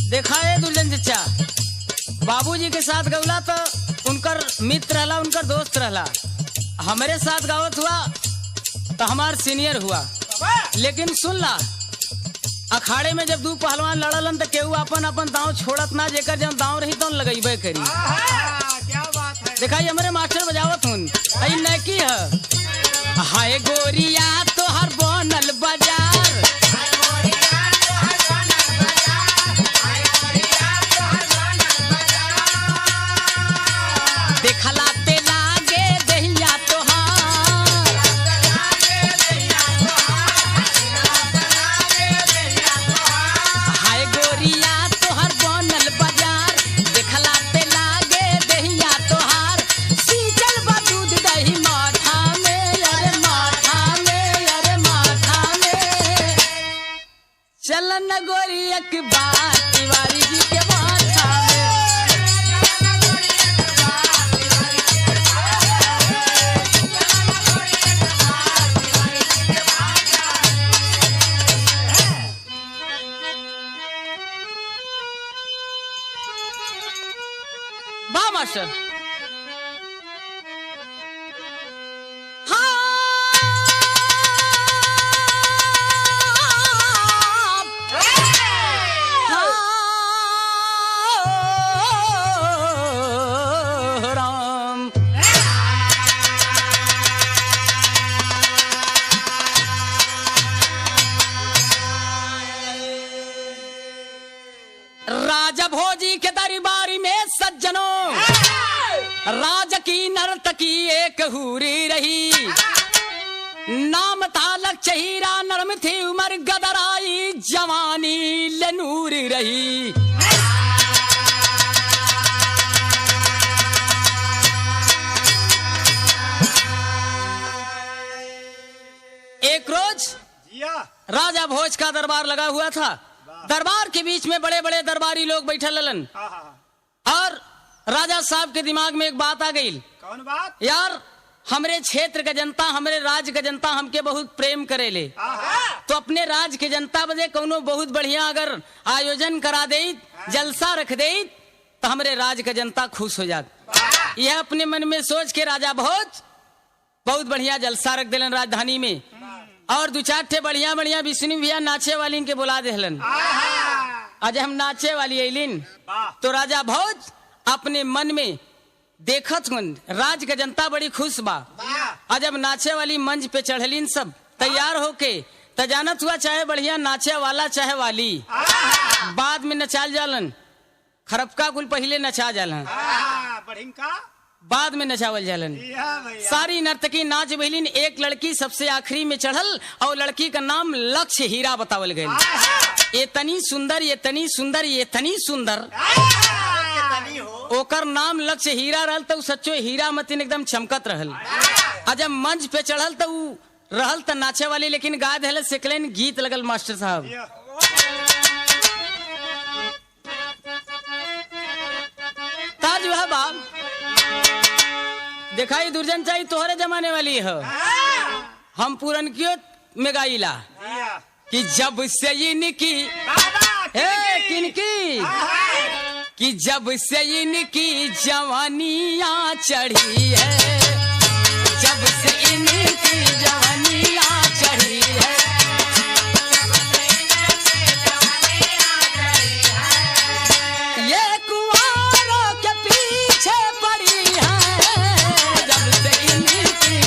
देखा है दुल्हन चचा, बाबूजी के साथ गौला तो उनकर मित्र रहला, उनकर दोस्त रहला। हमारे साथ गावत हुआ तो हमार सीनियर हुआ। लेकिन सुन ला, अखाड़े में जब दू पहलवान लड़लन तो केहू अपन अपन दांव छोड़त ना, जेकर जब दांव रही तो लगेबे करी। क्या बात है। देखा हमारे मास्टर बजावत हुन नैकी है, हाय गोरिया तो हर बनल बाजार, देखलाते लागे दहिया तोहार, हाय गोरिया तोहर बनल बाजार, देखलाते लागे दहिया तोहार, सींचल बा दूध दही माथा में, अरे माथा में, अरे माथा में, चलन गोरिया की बात तिवारी जी के माथा में। वाह मास्टर। राम राजा भोजी के दरबारी में सज्जनों, राज की नर्तकी एक हूरी रही, नाम था लक्ष्य हीरा, नरम थी उमर गदराई, जवानी लनूर रही। एक रोज राजा भोज का दरबार लगा हुआ था। दरबार के बीच में बड़े बड़े दरबारी लोग बैठे ललन, और राजा साहब के दिमाग में एक बात आ गई। कौन बात? यार हमरे क्षेत्र का जनता, हमरे राज्य का जनता हमके बहुत प्रेम करेले, तो अपने राज्य के जनता बदे कोनो बहुत बढ़िया अगर आयोजन करा दे, जलसा रख दे, तो हमरे राज्य का जनता खुश हो जात। यह अपने मन में सोच के राजा भोज बहुत बढ़िया जलसा रख दिलन राजधानी में, और दो चार ठे बढ़िया बढ़िया विष्णु भैया नाचे वाली के बुला देहलन। आज हम नाचे वाली अलिन, तो राजा भोज अपने मन में देखत हूँ राज का जनता बड़ी खुश बा। आज जब नाचे वाली मंच पे चढ़लिन सब तैयार होके, त जानत हुआ चाहे बढ़िया नाचे वाला चाहे वाली बाद में नचाल जालन, खरपका कुल पहले नचा जालन, बाद में नचावल जालन। सारी नर्तकी नाच बहलिन, एक लड़की सबसे आखिरी में चढ़ल और लड़की का नाम लक्ष्य हीरा बतावल गए। ये तनी सुंदर, ये तनी सुंदर, ये तनी सुंदर, ओकर नाम लक्ष्य हीरा रहल तो सच्चो हीरा मतीन एकदम चमकत रहल। आज जब मंच पे चढ़ल तो रहल तो नाचे वाली, लेकिन गा देहल सिकलेन गीत लगल मास्टर साहब। ताज वह बाब दिखाई दुर्जन चाहिए तोहरे जमाने वाली है, हम पूरन क्यों में गाइला कि जब से इनकी किनकी कि जब से इनकी जवानियाँ चढ़ी है, जब से इनकी जवानियाँ चढ़ी है, ये कुंवारों के पीछे पड़ी है, जब से इनकी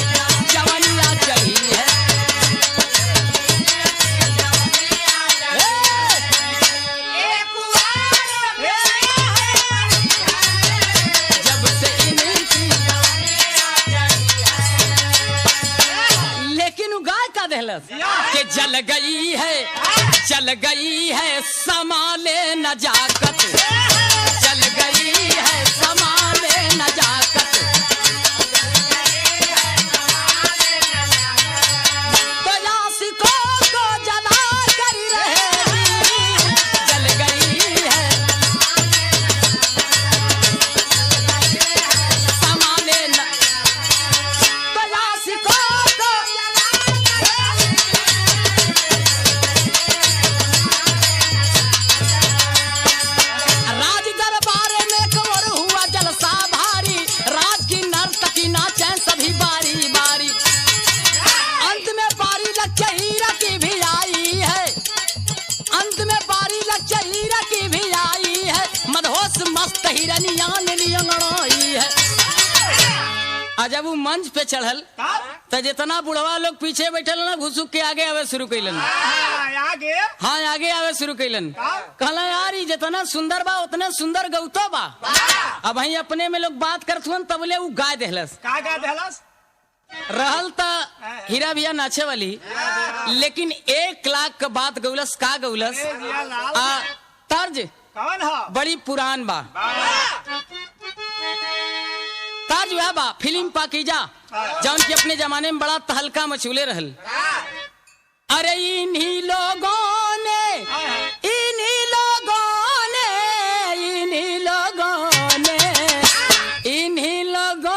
जवानियाँ चढ़ी है। कि जल गई है समाले नजाकत, जल गई है समाले नजाकत, तो यासिकों को जला कर रहेगी, जल मस्त हिरनिया ने लड़ाई है। आ जब वो मंच पे चढ़ल तो जितना बुढ़वा लोग पीछे बैठल ना घुसुक के आगे आवे शुरू कैलन। आगे हाँ आगे आवे शुरू कैलन। कहला यार ये जितना सुंदर बा उतने सुंदर गौतो बा। अब वही अपने में लोग बात करत हुन तबले वो गाय देहलस। का गा देहलस रहल ता हीरा भैया नाचे वाली, लेकिन 1 लाख का बात गौलस। का गौलस जिया लाल आ तर्ज कौन हो बड़ी पुरान बा। तर्ज वह बा फिल्म पाकीजा जौन की अपने जमाने में बड़ा तहलका मचूले रहल। अरे इन्हीं लोगों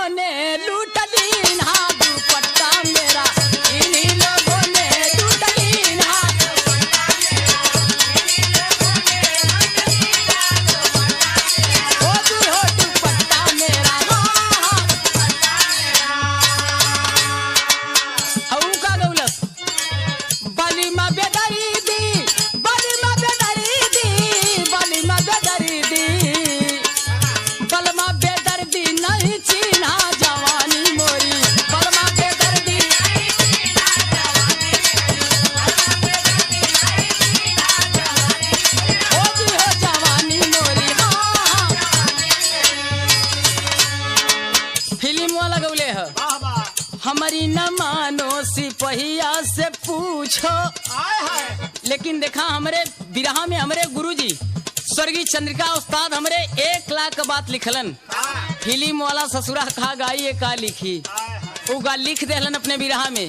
ने लूट लीना दुपट्टा मेरा। इन्हीं लोगों ने लूट लीना हो दुपट्टा मेरा। हऊ का गौलस बली मा बेदरी दी, बली मा बेदरी दी, बली मा बेदरी दी, बलमा बेदर्दी नहीं चीन्हा जवानी मोरी। बलमा बेदर्दी हो जी हो जवानी मोरी। हाँ फिल्म वाला गौले है वाह वाह हमारी न मानो सिपहिया से पूछो। आय हाय लेकिन देखा हमरे बिरहा में हमरे गुरुजी स्वर्गीय चंद्रिका उस्ताद हमरे 1 लाख का बात लिखलन। फिल्म वाला ससुरा कहा गाई ये का लिखी वो गा लिख देहलन अपने बिरहा में।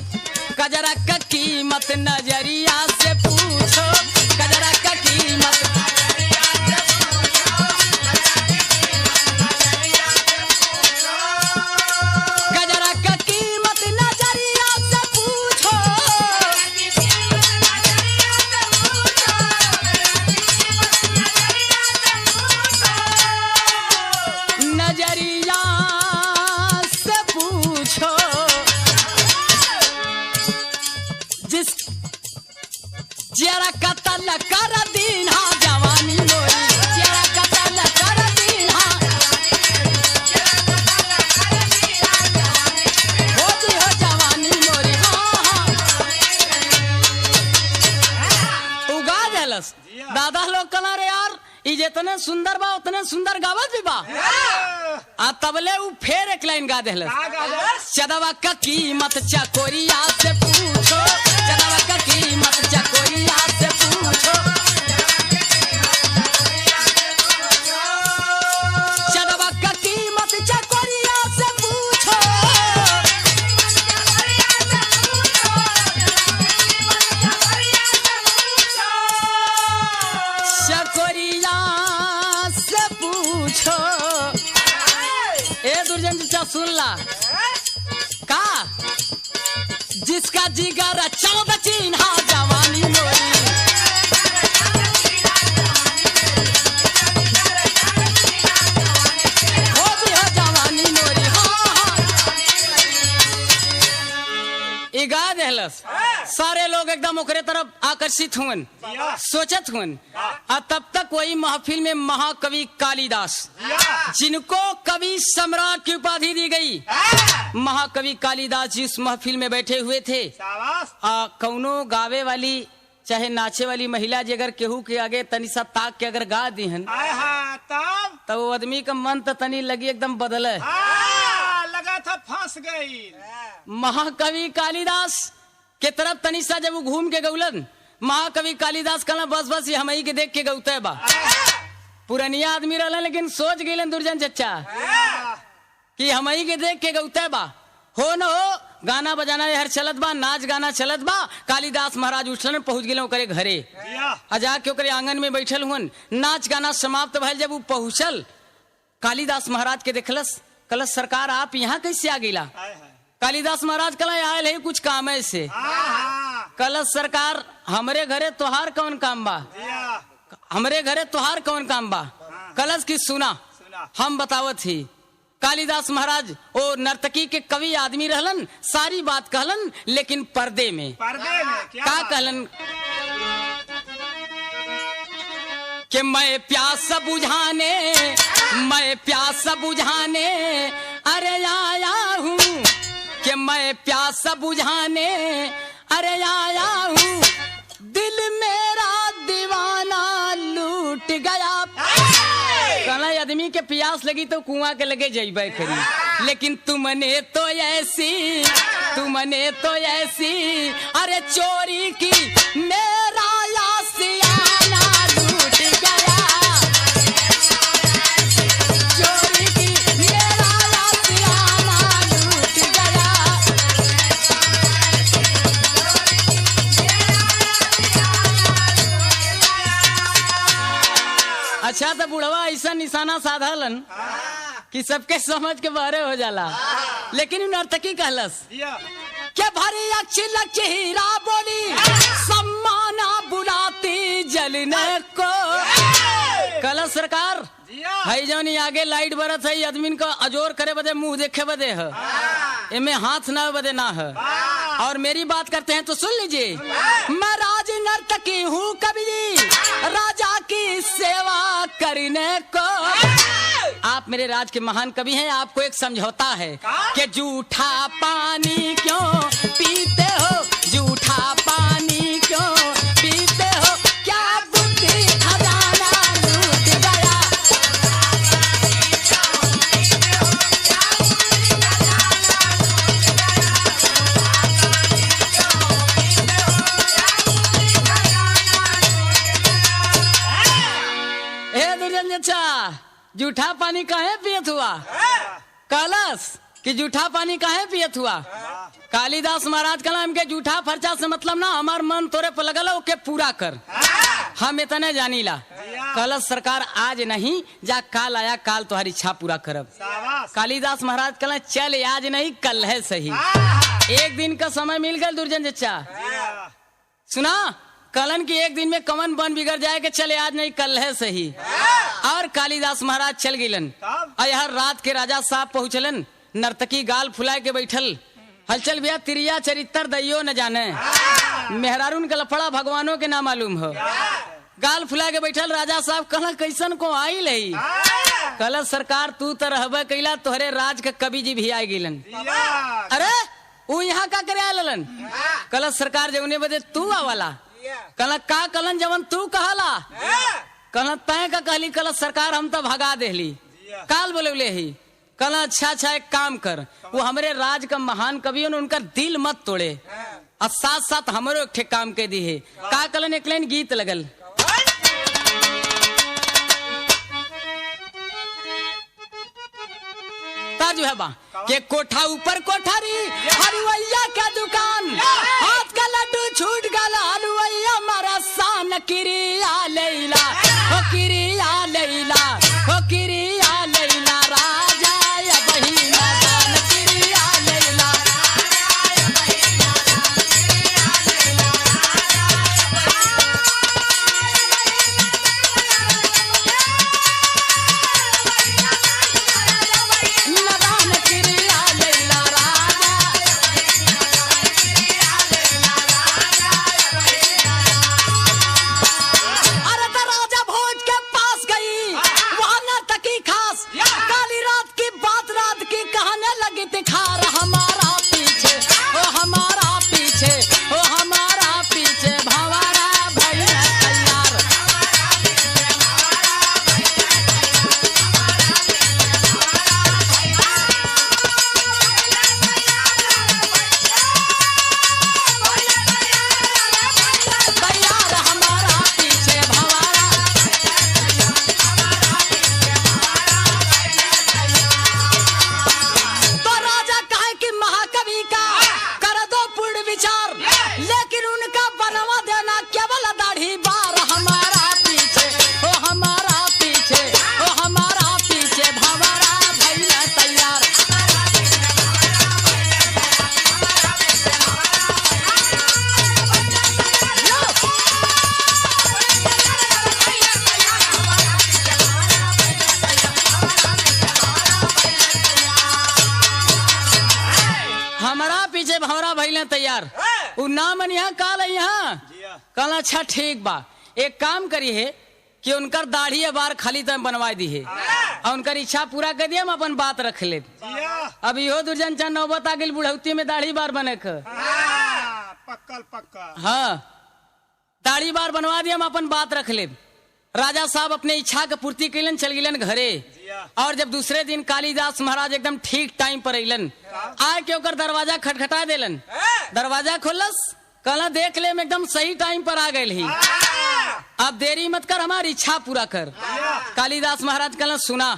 कजरा का कीमत नजरिया से पूछो, कजरा का कीमत कजरा का कीमत नजरिया से पूछो। नजरिया से पूछो जिस जरा कतल कर दीना जवानी मोरी। जरा कतल कर दीना हो जी हो जवानी मोरी। हाँ उगा देलस। दादा लोग कला रे यार ई जितने सुंदर बा उतने सुंदर गावत भी बा। आ तबले उ फेर एक लाइन गा देहलस। का गा देहलस चदवा का कीमत चकोरिया से पूछो, चदवा का कीमत चकोरिया से पूछो, चदवा का कीमत चकोरिया से पूछो। चकोरिया से पूछो। ए दुर्जन चाचा सुन ला का जिसका जिगर 14 चिन्हा जवानी मोरी। हो भी हो जवानी मोरी। हाँ ई गा देहलस। सारे लोग एकदम ओकरे तरफ आकर्षित हुन, सोचत हुन। और तब तक वही महफिल में महाकवि कालिदास जिनको कवि सम्राट की उपाधि दी गई, महाकवि कालिदास जी उस महफिल में बैठे हुए थे। शाबाश कौनो गावे वाली चाहे नाचे वाली महिला जी अगर केहू के आगे तनी सा ताक के अगर गा दीहन आय हाय तब वो आदमी का मन तो तनी लगी एकदम बदले। लगा था फंस गई। महाकवि कालिदास के तरफ तनी सा जब वो घूम के गौलन, महाकवि कालिदास कहला बस बस ये हमही के देख के गौते बा। पुरनिया आदमी रहला लेकिन सोच गईलन दुर्जन चचा कि हमही के देख के गौते बा। हो न हो गाना बजाना हर चलत बा, नाच गाना चलत बा। कालिदास महाराज उठलन पहुंच गए ओकरे घरे। जाके ओकरे आंगन में बैठल हुन, नाच गाना समाप्त भइल। जब वो पहुंचल कालिदास महाराज के देखलस, कलस सरकार आप यहाँ कैसे आ गईला? कालिदास महाराज कला आयल है कुछ काम है से। कलश सरकार हमरे घरे तोहार कौन काम बा? हमरे घरे तोहार कौन काम बा? कलश की सुना हम बतावत ही। कालिदास महाराज ओ नर्तकी के कवि आदमी रहलन, सारी बात कहलन लेकिन पर्दे में क्या कहलन कि मैं प्यास बुझाने मैं प्यास बुझाने अरे आया हूँ, कि मैं प्यास बुझाने अरे आया हूँ, दिल मेरा दीवाना लूट गया। कहना आदमी के प्यास लगी तो कुआं के लगे जइबे करी, लेकिन तुमने तो ऐसी अरे चोरी की मेरा आशियाना लूट गया, चोरी की मेरा आशियाना लूट गया। अच्छा तो बुढ़वा ऐसा निशाना साधलन कि सबके समझ के बारे हो जाला, लेकिन नर्तकी कहलस के भरी अच्छी लच्छी हीरा बोली सम्माना बुलाती जलने को। कहलस सरकार है जौनी आगे लाइट बरत है आदमी को अजोर करे बदे मुंह देखे बदे है, इनमें हाथ ना बदे ना है। और मेरी बात करते हैं तो सुन लीजिए, मैं राज नर्तकी हूँ कवि राजा की सेवा करने को। आप मेरे राज के महान कवि हैं, आपको एक समझौता है कि जूठा पानी क्यों पीते हो, जूठा पानी क्यों पीते हो, क्या बुद्धि खजाना लूट गया। जूठा पानी काहे पियत हुआ? कलश कि जूठा पानी काहे पियत हुआ? कालिदास महाराज कलाम के जूठा फर्चा से मतलब ना, हमार मन तोरे पर लगल हो के पूरा कर, हम इतने जानीला। कलश सरकार आज नहीं जा काल आया, काल तुम्हारी इच्छा पूरा करब। कालिदास महाराज कला चल आज नहीं कल है सही। एक दिन का समय मिल गया दुर्जन चचा, सुना कलन की एक दिन में कवन बन बिगड़ जाए कि चले आज नहीं कल है सही। और कालिदास महाराज चल गिलन, और रात के राजा साहब पहुंचलन, नर्तकी गाल फुला के बैठल, हलचल भैया तिरिया चरित्र दैयो न जाने, मेहरारून का लफड़ा भगवानों के ना मालूम हो। गाल फुला के बैठल राजा साहब कहला कैसन को आई लही। कहला सरकार तू तो रहबे कैला, तोहरे राज के कवि जी भी आ गिलन। अरे वो यहाँ का करे आलन? कहला सरकार जौने बदे तू आवाला। कहला का कलन जवन तू कहला? कहला तय का कहली। कहला सरकार हम तो भगा देली, काल बोले ही। कहला अच्छा अच्छा एक काम कर, वो हमारे राज का महान कवि उनका दिल मत तोड़े, और साथ साथ हमारे एक ठे काम के दी है। का कलन एक लाइन गीत लगल, ताजु है बा के कोठा ऊपर कोठारी हलवैया का दुकान, हाथ का लड्डू छूट गला हलवैया मारा सान, किरिया लैला हो किरिया लैला हो किरिया लैला, राजा या बहिना दान किरिया लैला। तैयार उ ना मन यहाँ काल यहाँ कहला अच्छा ठीक बा, एक काम करी है कि उनकर दाढ़ी बार खाली तम बनवा दी है और उनकर इच्छा पूरा कर दिया हम अपन बात रख ले। जिया अब इहो दुर्जन चंद नौबत आ गई बुढ़ौती में दाढ़ी बार बने क। पक्कल पक्का हाँ दाढ़ी बार बनवा दिया हम अपन बात रख ले। राजा साहब अपने इच्छा के पूर्ति कैलन चल गिलन घरे। जिया और जब दूसरे दिन कालिदास महाराज एकदम ठीक टाइम पर अलन आए के ओकर दरवाजा खटखटा देलन। दरवाजा खोलस कहला देख ले मैं एकदम सही टाइम पर आ गए ही, अब देरी मत कर हमारी इच्छा पूरा कर। कालिदास महाराज कहला सुना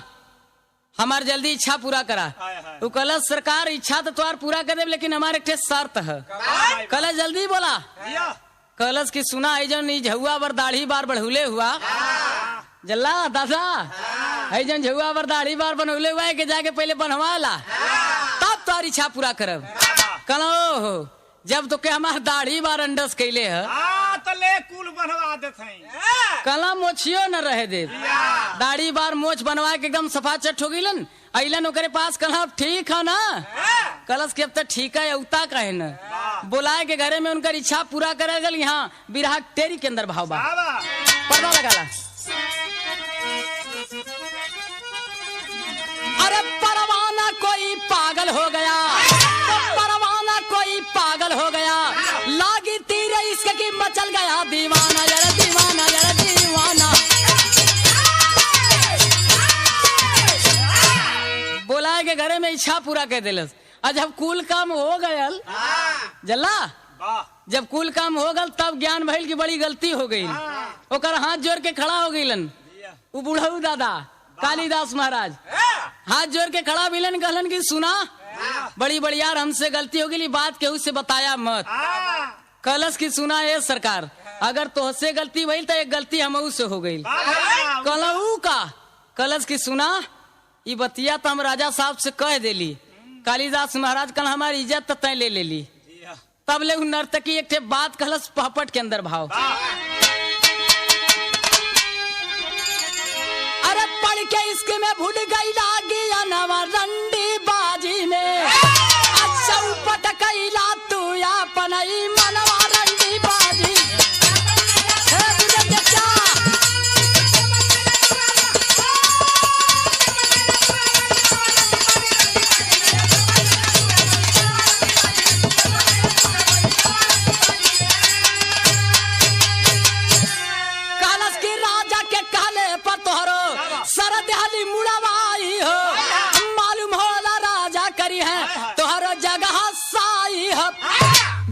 हमार जल्दी इच्छा पूरा करा। वो कहला सरकार इच्छा तो तुम्हार पूरा कर दे लेकिन हमारे एक शर्त है। कहला जल्दी बोला। जिया कहलस की सुना ऐजन झुआ बर दाढ़ी बार बढ़ौले हुआ जल्ला दादा ऐजन झुआ बर दाढ़ी बार बनौले हुआ है कि जाके पहले बनवा ला तब तुम्हारी इच्छा पूरा करब। कहला ओहो जब तो के हमार दाढ़ी बार अंडस कैले है तो ले कुल बनवा देते हैं। कहला मोछियो न रहे दे दाढ़ी बार मोछ बनवा के एकदम सफा चट हो गईलन। अलन ओकरे पास कहला ठीक है ना। कलश के अब तक ठीक है उता का है न बुलाए के घरे में उनकर इच्छा पूरा करे गल। यहाँ बिरहा टेरी के अंदर भाव बा पर्दा लगाला। अरे परवाना कोई पागल हो गया तो परवाना कोई पागल हो गया लागी तीरे इसके की मचल गया दीवाना जरा दीवाना जरा दीवाना। बुलाए के घरे में इच्छा पूरा कर दिलस। जब कुल काम हो गयल जल्ला जब कुल काम हो गल तब ज्ञान भइल की बड़ी गलती हो गई। ओकर हाथ जोड़ के खड़ा हो गईलन वो बुढ़ऊ दादा कालिदास महाराज हाथ जोड़ के खड़ा भइलन कहलन की सुना बड़ी बढ़िया हमसे गलती हो गई बात केहू से बताया मत। कलश की सुना ये सरकार अगर तोहसे गलती भइल तो एक गलती हमहू से हो गई। कहलऊ का कलश की सुना ये बतिया तो हम राजा साहब से कह देली। कालिदास महाराज कल हमारी इज्जत तय ले ली। तब ले नर्तकी एक बात कहलस पहपट के अंदर भाव। अरे पढ़ के इसके में भूल गई लागी नवा रंडी बाजी में अच्छा उपट कैला तू या पनई मनवा रंडी बाजी।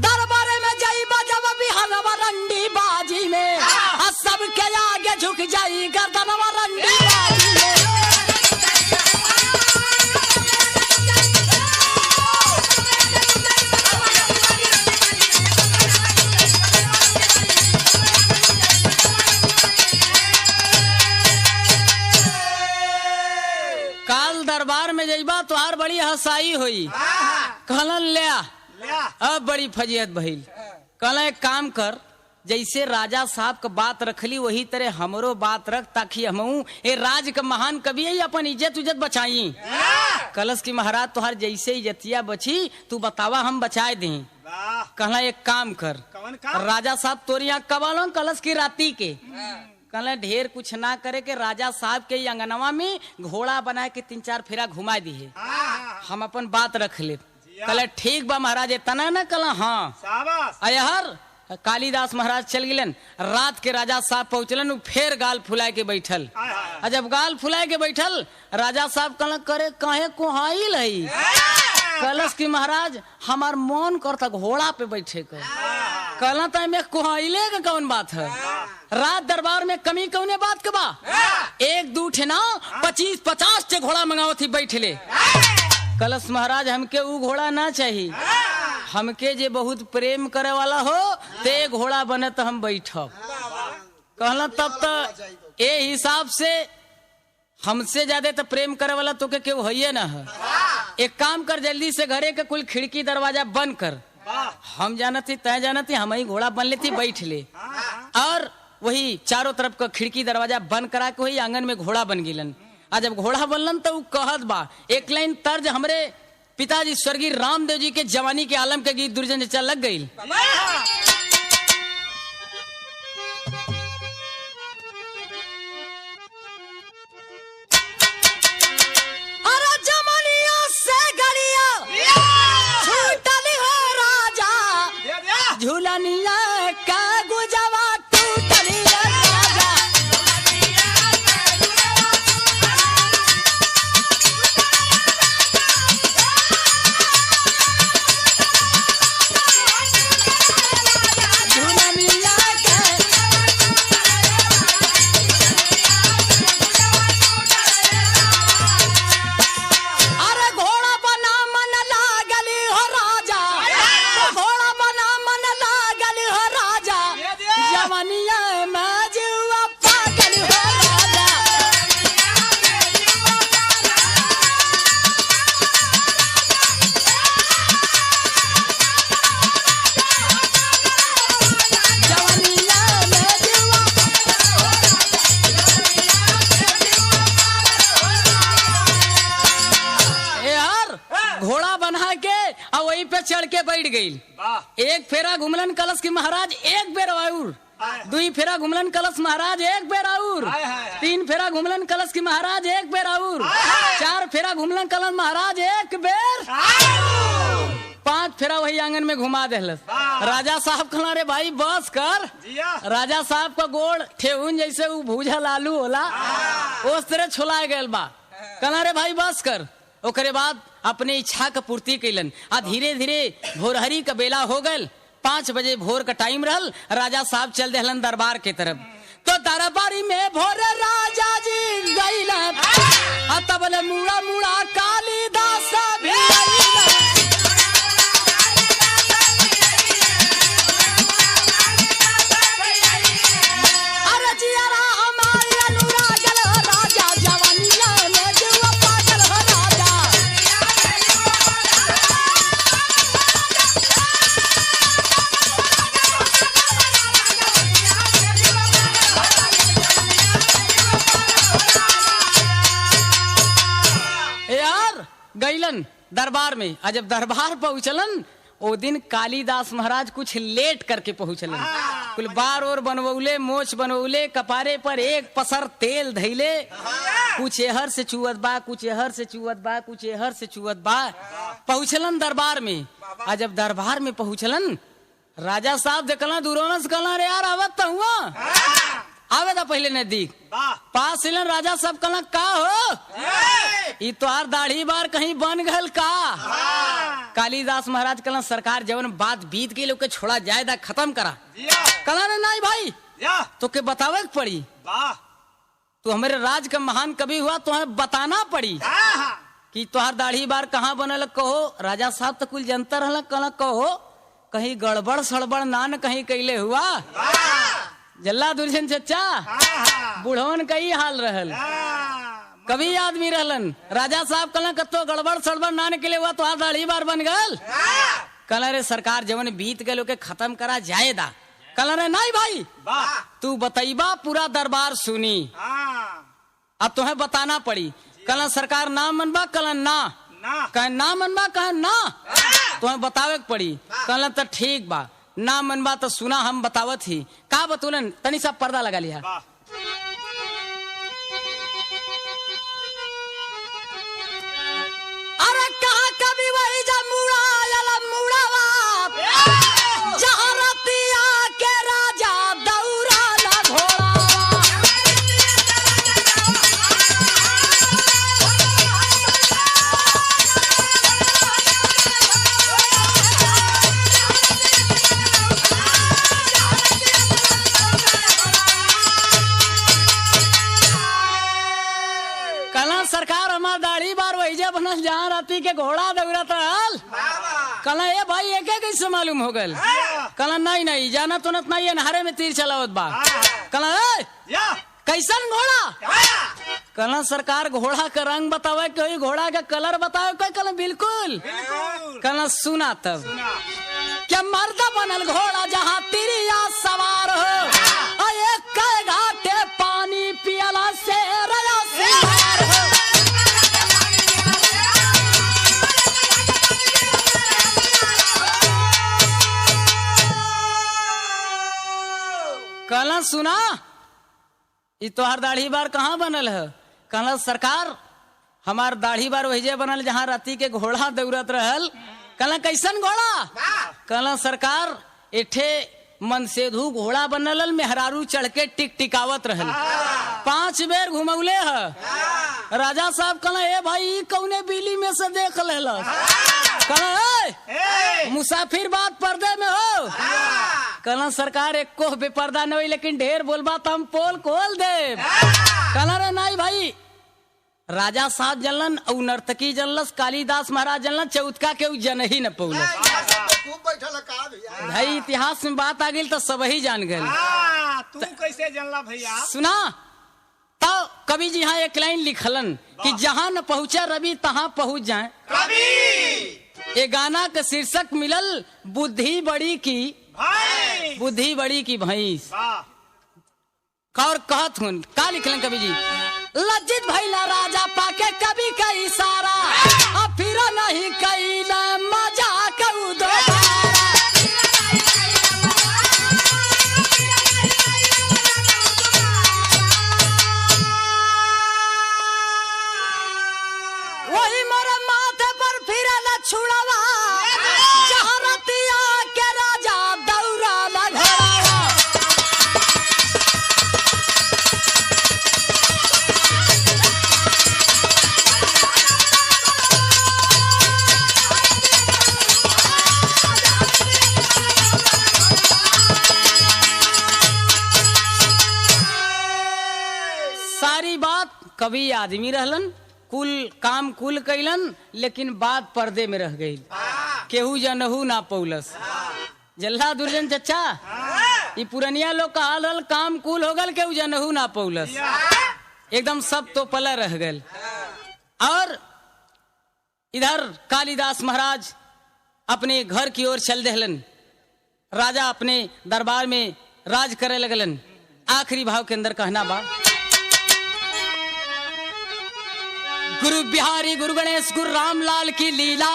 दरबारे में जाई बजब बिहलवा रंडी बाजी में सबके आगे झुक जाई गर्दनवा रंडी बाजी में। काल दरबार में जइबा तो हर बड़ी हसाई हुई। कहलन ले अब बड़ी फजीहत भइल। कहला एक काम कर जैसे राजा साहब का बात रखली वही तरह हमरो बात रख ताकि हमहू ए राज का महान कवि है अपन इज्जत उज्जत बचाई। कलश की महाराज तुहार जैसे इज्जतिया बची तू बतावा हम बचाए दी। कहला एक काम कर राजा साहब तोरी यहाँ कब आलो कलश की राती के। कहला ढेर कुछ ना करे के राजा साहब के अंगनवा में घोड़ा बना के 3-4 फेरा घुमा दी है हम अपन बात रख ले। कहले ठीक बा महाराज इतना ना कहला हाँ अयहर कालिदास महाराज चल गिलन। रात के राजा साहब पहुंचलन फिर गाल फुलाए के बैठल। जब गाल फुलाए के बैठल राजा साहब कहला करे काहे कोहाइल है। कलश की महाराज हमार मन करता घोड़ा पे बैठे कर। कहला तो में कोहाइले का कौन बात है रात दरबार में कमी कौने बात के बा। 1-2 ना 25-50 टे घोड़ा मंगाओ थी बैठले। कलश महाराज हमके वो घोड़ा ना चाहिए हमके जे बहुत प्रेम करे वाला हो ते घोड़ा बने तो हम बैठब। कहला तब तो ए हिसाब से हमसे ज्यादा तो प्रेम करे वाला तो के केहू है ना है। एक काम कर जल्दी से घरे के कुल खिड़की दरवाजा बंद कर। हम जानती तय जानती हम ही घोड़ा बन लेती बैठ ले और वही चारों तरफ का खिड़की दरवाजा बंद करा के वही आंगन में घोड़ा बन गिलन। आज जब घोड़ा बनलन तो कहत बा एक लाइन तर्ज हमरे पिताजी स्वर्गीय रामदेव जी के जवानी के आलम के गीत दुर्जन चल लग गई। झुलनिया का गुजवा टूटली रे राजा झुलनिया के अरे घोड़ा बना मन लागली हो राजा घोड़ा बना मन लागली हो राजा जवनिया में जीवा पागल हो राजा जवनिया में जीवा ए यार घोड़ा बना के और वहीं पे चढ़ के बैठ गई वाह एक फेरा घुमलन कलश की महाराज एक बेर आउर दुई फेरा घुमलन कलश महाराज एक बेर आउर हाय, हाय, हाय। तीन फेरा घुमलन कलश की महाराज एक बेर आउर चार फेरा घुमलन कलश महाराज एक बेर पांच फेरा वही आंगन में घुमा देहलस वाह। राजा साहब कहला रे भाई बस कर जिया राजा साहब का गोड़ ठेहुन जैसे वो भूजल आलू होला उस तरह छोला गयल बा कहला रे भाई बस कर ओकरे बाद अपने इच्छा का पूर्ति कैलन आ धीरे धीरे भोरहरी का बेला हो गल 5 बजे भोर का टाइम रहल राजा साहब चल देहलन दरबार के तरफ तो दरबारी में भोर राजा जी गइलन आ तबले मुड़ा मुड़ा कालीदास भी गइलन। अरे जियारा हमारी अनुरागल हो राजा जवनिया में जुआ पागल हो राजा यार गइलन दरबार में आ जब दरबार पहुंचलन ओ दिन कालीदास महाराज कुछ लेट करके पहुंचलन कुल बार और बनवौले मोछ बनवौले कपारे पर एक पसर तेल धैले कुछ एहर से चुवत बा कुछ एहर से चुवत बा कुछ एहर से चुवत बा पहुंचलन दरबार में आ जब दरबार में पहुंचलन राजा साहब देखला दूरों से कहला रे यार आवत तो हुआ आवे था पहले नजदीक वाह पास इलन राजा साहब कहला का हो ई तोहार दाढ़ी बार कहीं बन गल का कालीदास महाराज कहला सरकार जवन बात बीत गई लोग के छोड़ा जाए दा खत्म करा जिया कहला रे नहीं भाई या तो के बतावे के पड़ी वाह तू हमारे राज का महान कवि हुआ तुम्हें बताना पड़ी कि तोहार दाढ़ी बार कहाँ बनल कहो राजा साहब तो कुल जनता रहला कहला कहो कहीं गड़बड़ सड़बड़ ना न कहीं कैले हुआ जल्ला दुर्जन चचा बुढ़वन का ही हाल रहल कभी आदमी रहलन राजा साहब कहला कतो गड़बड़ सड़बड़ ना निकले हुआ तो दाढ़ी बार बन गल कहला रे सरकार जवन बीत गए के खत्म करा जाएदा कहला रे नहीं भाई वाह तू बताइबा पूरा दरबार सुनी अब तुम्हें बताना पड़ी कहला सरकार ना मनबा कहला ना ना कह ना मनबा कह ना तुम्हें बतावे के पड़ी कहला तो ठीक बा ना मनबा तो सुना हम बतावत ही का बतूलन तनी सा पर्दा लगा लिया वाह अरे कहा कभी वही जा मुड़ावा जहाँ रतिया के राजा दौरा ला घोड़ावा कहला सरकार हमार दाढ़ी बार वही जा बनल जहाँ राती के घोड़ा दौड़त रहल कहला ए भाई एक कैसे मालूम हो गल कहला नहीं नहीं जाना तो नहीं अनहारे में तीर चलावत बा कहला ए या कैसन घोड़ा कहला सरकार घोड़ा का रंग बतावे कोई घोड़ा का कलर बतावे कोई कहला बिल्कुल बिल्कुल कहला सुना तब सुना क्या मर्द बनल घोड़ा जहाँ तिरिया सवार हो एक घाटे पानी पियला से रया सिंगार हो कहला सुना ई तोहार दाढ़ी बार कहाँ बनल है कहला सरकार हमार दाढ़ी बार वही बनल जहाँ राती के घोड़ा दौड़त रहल कहला कैसन घोड़ा कहला सरकार एठे मनसेधु घोड़ा बनल मेहरारू चढ़ के टिक टिकावत रहल 5 बेर घुमौले है। राजा साहब कहला ए भाई ई कौने बिली में से देख लेला। कहला मुसाफिर बात पर्दे में हो। कहला सरकार एको बेपर्दा नहीं लेकिन ढेर बोलबा तो हम पोल खोल दे। कहला रे नहीं भाई राजा साहब जनलन और नर्तकी जनलस कालिदास महाराज जनलन चौथका के जन ही न पौलस। भाई इतिहास में बात आ गई तो सब ही जान गए। तू कैसे जानला भैया? सुना तो कवि जी यहाँ एक लाइन लिखलन कि जहाँ न पहुँचा रवि तहाँ पहुँच जाए। ये गाना का शीर्षक मिलल बुद्धि बड़ी की भाई, बुद्धि बड़ी की भैंस। वाह और कहत हूँ का लिखलन कवि जी लज्जित भैला राजा पाके कभी का इशारा अब फिर नहीं कैला मजाक दोबारा। वही मोरे माथे पर फिरल छुड़वा जहाँ रतिया के राजा दौरा लगवा। सारी बात कवि आदमी रहलन कुल काम कुल कैलन लेकिन बात पर्दे में रह गई। केहू जनहू ना पौलस। जल्ला दुर्जन चचा ये पुरनिया लोग का हाल हल काम कुल हो गल केहू जनहू ना पौलस। एकदम सब तो पला रह गल। और इधर कालिदास महाराज अपने घर की ओर चल दहलन। राजा अपने दरबार में राज करे लगलन। आखिरी भाव के अंदर कहना बा गुरु बिहारी गुरु गणेश गुरु रामलाल की लीला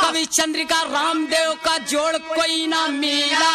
कवि चंद्रिका रामदेव का जोड़ कोई ना मिला।